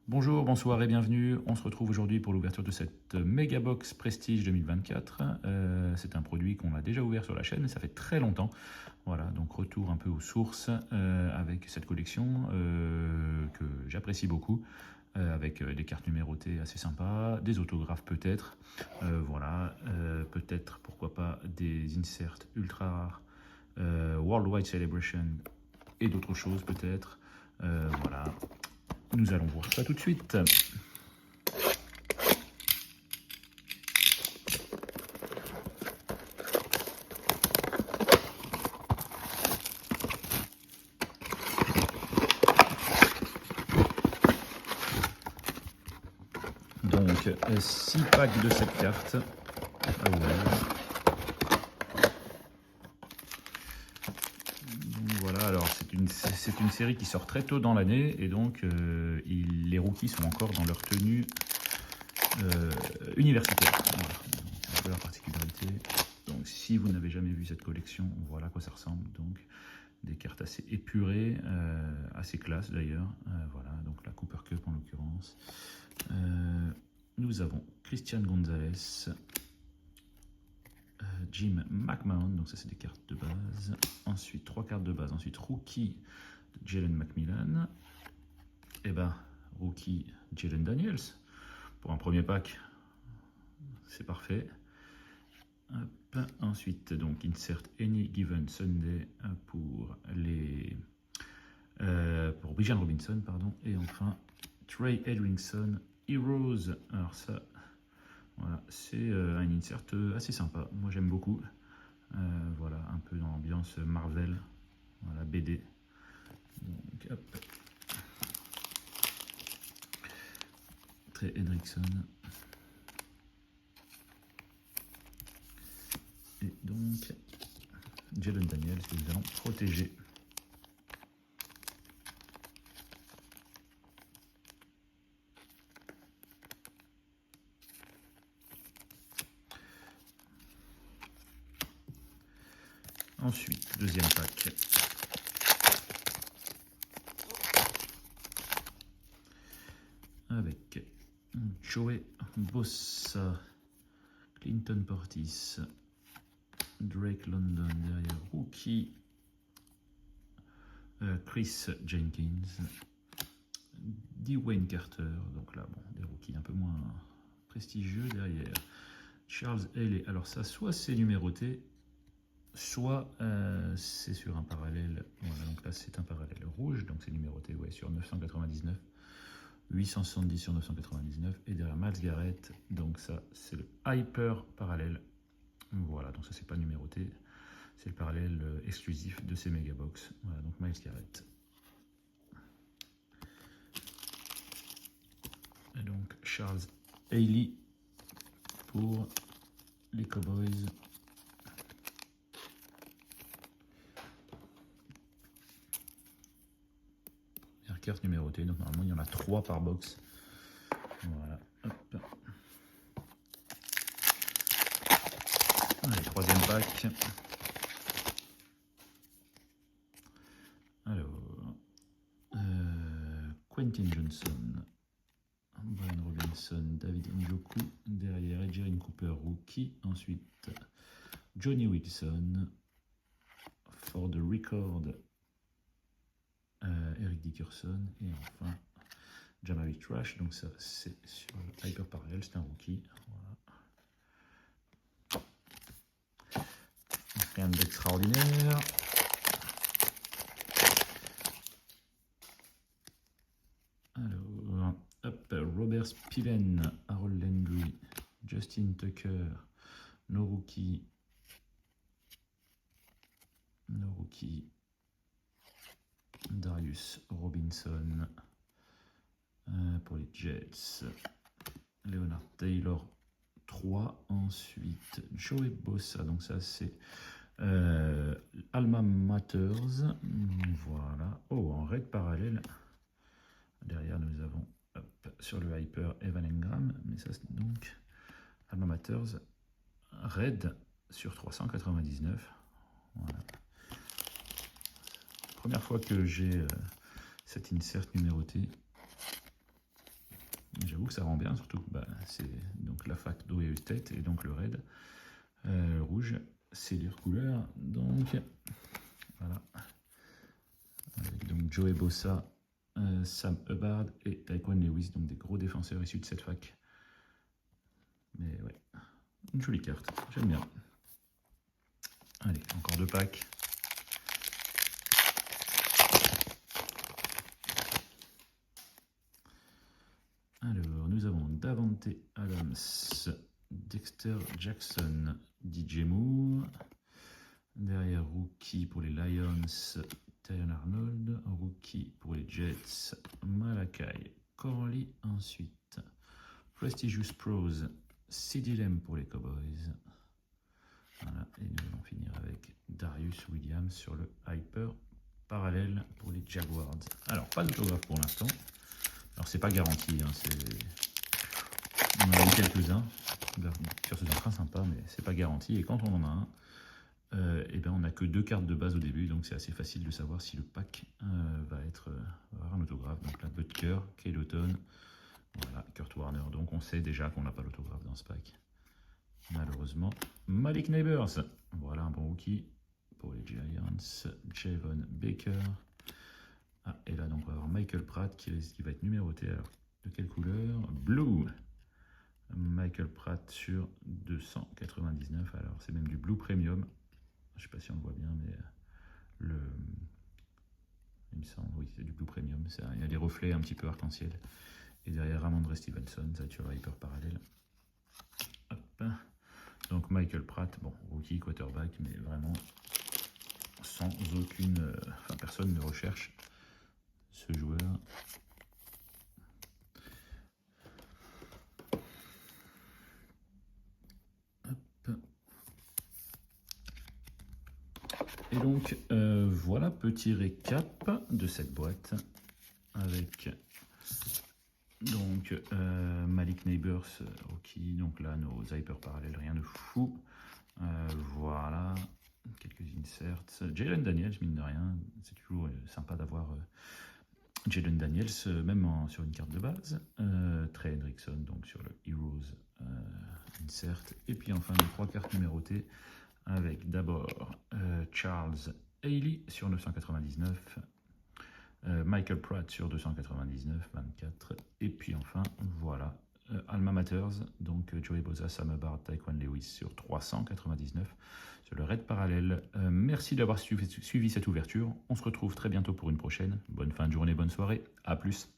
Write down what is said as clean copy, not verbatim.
Bonjour, bonsoir et bienvenue. On se retrouve aujourd'hui pour l'ouverture de cette Megabox Prestige 2024. C'est un produit qu'on a déjà ouvert sur la chaîne et ça fait très longtemps. Voilà, donc retour un peu aux sources avec cette collection que j'apprécie beaucoup. Avec des cartes numérotées assez sympas, des autographes peut-être, voilà, peut-être pourquoi pas des inserts ultra rares, Worldwide Celebration et d'autres choses peut-être. Voilà, nous allons voir ça tout de suite. Donc 6 packs de cette carte à ouvrir. Donc, voilà, alors c'est une série qui sort très tôt dans l'année et donc les rookies sont encore dans leur tenue universitaire. Voilà, c'est un peu la particularité. Donc si vous n'avez jamais vu cette collection, voilà à quoi ça ressemble. Donc des cartes assez épurées, assez classe d'ailleurs. Voilà, donc la Cooper Cup en l'occurrence. Nous avons Christian Gonzalez, Jim McMahon, donc ça c'est des cartes de base. Ensuite 3 cartes de base. Ensuite rookie de Jalen McMillan. Et ben rookie Jalen Daniels. Pour un premier pack, c'est parfait. Hop. Ensuite donc insert Any Given Sunday pour pour Bijan Robinson, pardon. Et enfin Trey Edrington Heroes. Alors ça, voilà, c'est un insert assez sympa. Moi j'aime beaucoup. Voilà, un peu dans l'ambiance Marvel, voilà, BD. Donc, hop. Trey Hendrickson. Et donc, Jalen Daniels que nous allons protéger. Ensuite, deuxième pack. Avec Joey Bossa, Clinton Portis, Drake London derrière, rookie Chris Jenkins, Dwayne Carter, donc là, bon, des rookies un peu moins prestigieux derrière, Charles Haley. Alors ça, soit c'est numéroté, soit c'est sur un parallèle. Voilà, donc là c'est un parallèle rouge, donc c'est numéroté, ouais, sur 999. 870 sur 999 et derrière Miles Garrett, donc ça c'est le Hyper parallèle. Voilà, donc ça c'est pas numéroté, c'est le parallèle exclusif de ces Megabox. Voilà, donc Miles Garrett. Et donc Charles Haley pour les Cowboys. Carte numérotée, donc normalement il y en a 3 par box. Voilà, hop. Allez, troisième pack. Alors, Quentin Johnson, Brian Robinson, David Njoku, derrière Edgerrin Cooper, rookie. Ensuite, Johnny Wilson, for the record, Eric Dickerson, et enfin Jamari Trash. Donc ça c'est sur le Hyper Parallel, c'est un rookie. Voilà. Rien d'extraordinaire. Alors, hop, Robert Spillen, Harold Landry, Justin Tucker, nos rookies, Darius Robinson pour les Jets, Leonard Taylor 3, ensuite Joey Bossa, donc ça c'est Alma Matters, voilà, oh en red parallèle, derrière nous avons hop, sur le Hyper Evan Engram, mais ça c'est donc Alma Matters red sur 399, voilà. Première fois que j'ai cette insert numérotée. ça rend bien, surtout que c'est donc la fac d'Ohio State et donc le red. Le rouge, c'est leur couleur. Donc, voilà. Avec donc Joey Bosa, Sam Hubbard et Taekwon Lewis, donc des gros défenseurs issus de cette fac. Mais ouais, une jolie carte, j'aime bien. Allez, encore 2 packs. Alors, nous avons Davante Adams, Dexter Jackson, DJ Moore. Derrière, rookie pour les Lions, Terrion Arnold. Rookie pour les Jets, Malachi Corley. Ensuite, Prestigious Pros, CeeDee Lamb pour les Cowboys. Voilà, et nous allons finir avec Darius Williams sur le Hyper parallèle pour les Jaguars. Alors, pas d'autographe pour l'instant. Alors, c'est pas garanti, hein, on en a eu quelques-uns. C'est un train sympa, mais c'est pas garanti. Et quand on en a un, et ben on n'a que 2 cartes de base au début, donc c'est assez facile de savoir si le pack va avoir un autographe. Donc là, Butker, Keloton, voilà, Kurt Warner. Donc on sait déjà qu'on n'a pas l'autographe dans ce pack. Malheureusement, Malik Neighbors, voilà un bon rookie pour les Giants. Javon Baker. Ah, et là donc on va avoir Michael Pratt qui va être numéroté. Alors, de quelle couleur? Blue. Michael Pratt sur 299. Alors c'est même du Blue Premium. Je sais pas si on le voit bien, mais il me semble, oui, c'est du Blue Premium. Il y a des reflets un petit peu arc-en-ciel. Et derrière, Ramondre Stevenson, ça sur le Hyper parallèle. Hop. Donc Michael Pratt, bon, rookie, quarterback, mais vraiment sans aucune... Enfin, personne ne recherche ce joueur. Hop. Et donc, voilà, petit récap de cette boîte avec... Donc, Malik Neighbors, rookie, donc là, nos hyper parallèles, rien de fou. Voilà, quelques inserts. Jalen Daniels, mine de rien, c'est toujours sympa d'avoir Jalen Daniels, même sur une carte de base. Trey Hendrickson, donc sur le Heroes insert. Et puis enfin, les 3 cartes numérotées, avec d'abord Charles Haley sur 999. Michael Pratt sur 299, 24. Et puis enfin, voilà, Alma Matters, donc Joey Bosa, Sam Hubbard, Taekwon Lewis sur 399, sur le raid parallèle. Merci d'avoir suivi cette ouverture. On se retrouve très bientôt pour une prochaine. Bonne fin de journée, bonne soirée. À plus.